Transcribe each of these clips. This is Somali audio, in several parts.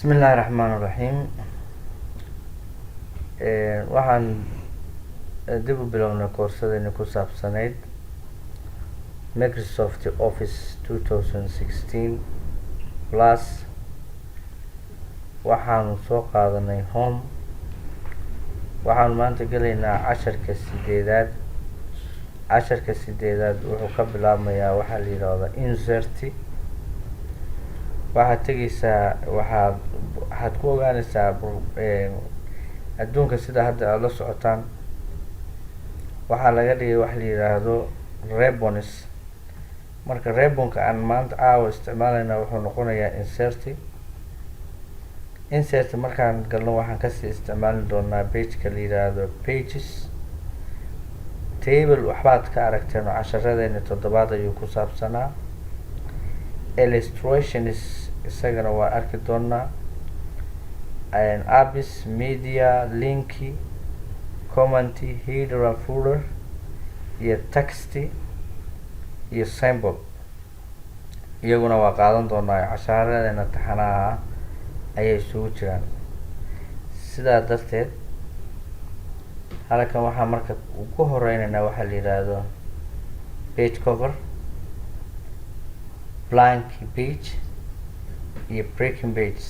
Bismillahi Raxmaani Raxiim. Waxaan dib u bilownay koorsadeenii ku saabsanayd Microsoft Office 2016 plus. Waxaanu soo qaadanay home. Waxaanu maanta gelaynaa casharka sideedaad. Casharka sideedaad wuxuu ka bilaabmayaa waxaa la yidhaahdaa insert. waxaad tegeysaa waxaad ku ogaanaysaa adduunka sida hadda aada la socotaan waxaa laga dhigay wax la yidhaahdo ribbons. marka ribbonka aan maanta caawa isticmaalayna wuxuu noqonayaa insert. markaan galno waxaan kasii isticmaali doonaa pageka la yidhaahdo pages. table waxbaad ka aragteen oo casharadeena toddobaad ayuu ku saabsanaa. illustrations isagana waa arki doonaa. abis media linki commenty header and footer iyo texty iyo symbol iyaguna waa qaadan doonaa. casharadeena taxanaha ayay isugu jiraan. sidaa darteed halkan waxaa marka ugu horeyneynaa waxaa la yidhaahdo page cover, blank page iyo breaking page.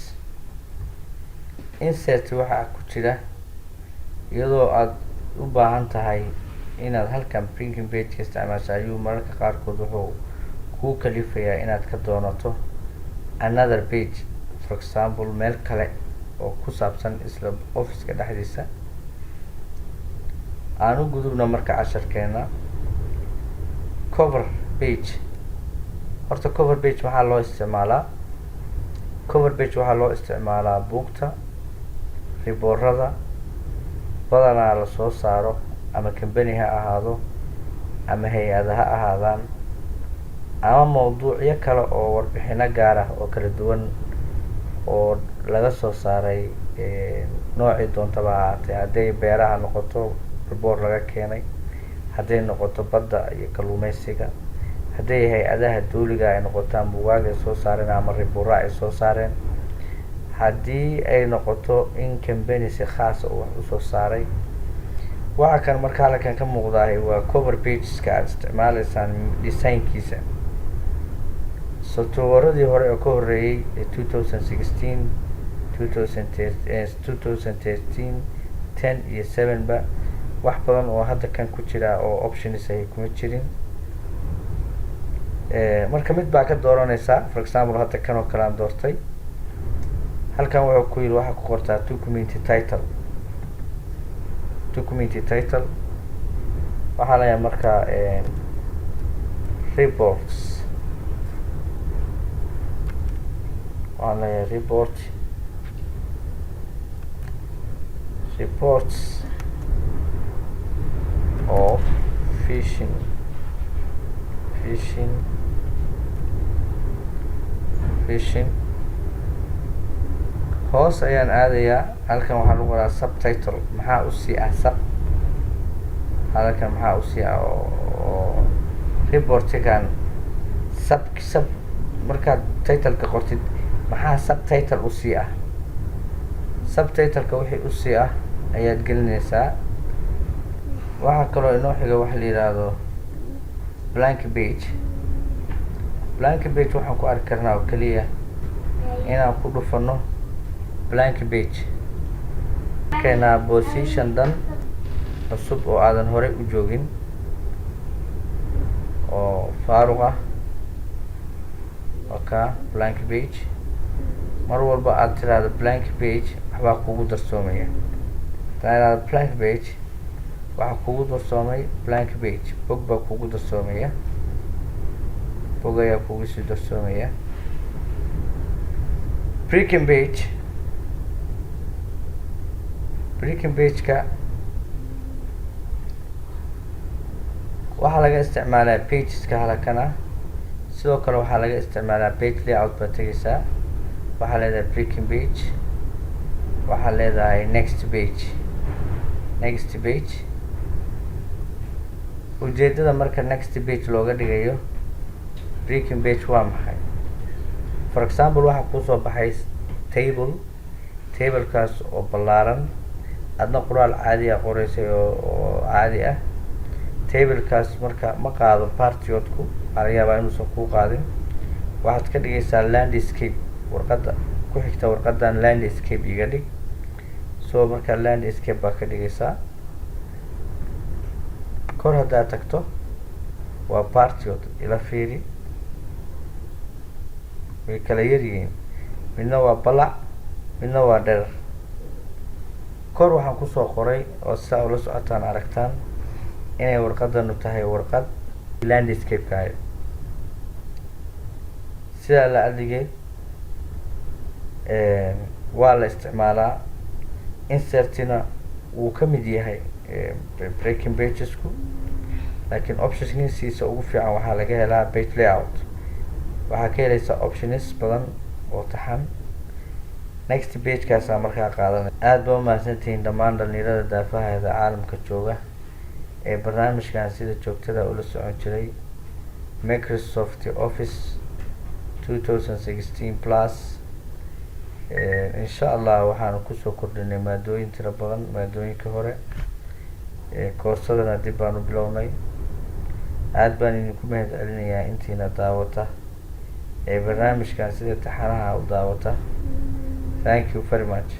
insert waxaa ku jira iyadoo aada u baahan tahay inaad halkan breaking page ka isticmaasho ayuu mararka qaarkood wuxuu kuu kalifayaa inaad ka doonato another page, for example meel kale oo ku saabsan isla officeka dhexdiisa. aan u gudubno marka casharkeena cover page. horta cover page waxaa loo isticmaalaa buugta, riboorada badanaa lasoo saaro ama company ha ahaado ama hay-ada ha ahaadaan ama mawduucyo kale oo warbixino gaar ah oo kala duwan oo laga soo saaray noocii doontaba ahaatee. hadday beeraha noqoto riboor laga keenay, hadday noqoto badda iyo kalluumeysiga, hadday hay-adaha dawliga ay noqotaan buugaag ay soo saareen ama riboora ay soo saareen, haddii ay noqoto in company si khaasa uu wax usoo saaray. waxa kan marka halkan ka muuqdahay waa cover pageska aada isticmaaleysaan designkiisa. softwaradii hore oo ka horeeyey 2016 2013 10 iyo 7 ba wax badan oo hadda kan ku jira oo options ay kuma jirin. marka mid baa ka dooranaysaa. for example hadda kan oo kale aan doortay. halkan wuxuu ku yiri waxaa ku qortaa document title. waxaa layaa markaa reports. waxaa layaa reports of fishing. hoos ayaan aadayaa. halkan waxaa lagu qoraa subtitle. maxaa usii ah halkan maxaa usii ah oo reportigan sub markaad titleka qortid maxaa subtitle usii ah. subtitleka wixii usii ah ayaad gelinaysaa. waxaa kaloo inoo xiga waxa la yidhaahdo blank page. waxaan ku arki karnaa oo keliya inaan ku dhufano blank page. markaynaa position dhan cusub oo aadan horey u joogin oo faaruq ah. waka blank page. mar walba aad tiraahdo blank page waxbaa kugu darsoomaya. tiraahdo blank page waxaa kugu darsoomay blank page. bog baa kugu darsoomaya. bog ayaa kugu sii darsoomaya. breaking pageka waxaa laga isticmaalaa pageska halakana. sidoo kale waxaa laga isticmaalaa page layout baa tegeysaa. waxaa leedahay breaking page. waxaa leedahay next page. ujeedada marka next page looga dhigayo breaking page waa maxay? for example waxaa kusoo baxay table tablekaas oo ballaaran adna qoraal caadi ah qoraysay oo caadi ah. tablekaas marka ma qaado partiodku waxaa laga yaabaa inuusan kuu qaadin. waxaad ka dhigaysaa landscape warqadda ku xigta warqadan landscape iga dhig. so markaa landscape baa ka dhigaysaa. kor haddaad tagto waa partiod ila fiiri way kala yaryihiin, midna waa balac midna waa dherer. kor waxaan kusoo qoray oo sidaa ula socotaan aragtaan inay warqadanu tahay warqad landscape-ka ahayd. sidaa la adigeed waa la isticmaalaa. insertina wuu ka mid yahay breaking pagesku, laakiin optionskiisa ugu fiican waxaa laga helaa page layout. waxaa ka helaysaa options badan oo taxan. next pagekaasaa markaa qaadanay. aada ba umahadsantihiin dhammaan dhalinyarada daafaheeda caalamka jooga ee barnaamijkan sida joogtada ula socon jiray. Microsoft Office 2016 plus insha allah waxaanu kusoo kordhinay maadooyin tiro badan maadooyinka hore. koorsadana dib baanu bilownay. aada baan idinku mahad celinayaa intiina daawata ee barnaamijkan sida taxanaha u daawata. thank you very much.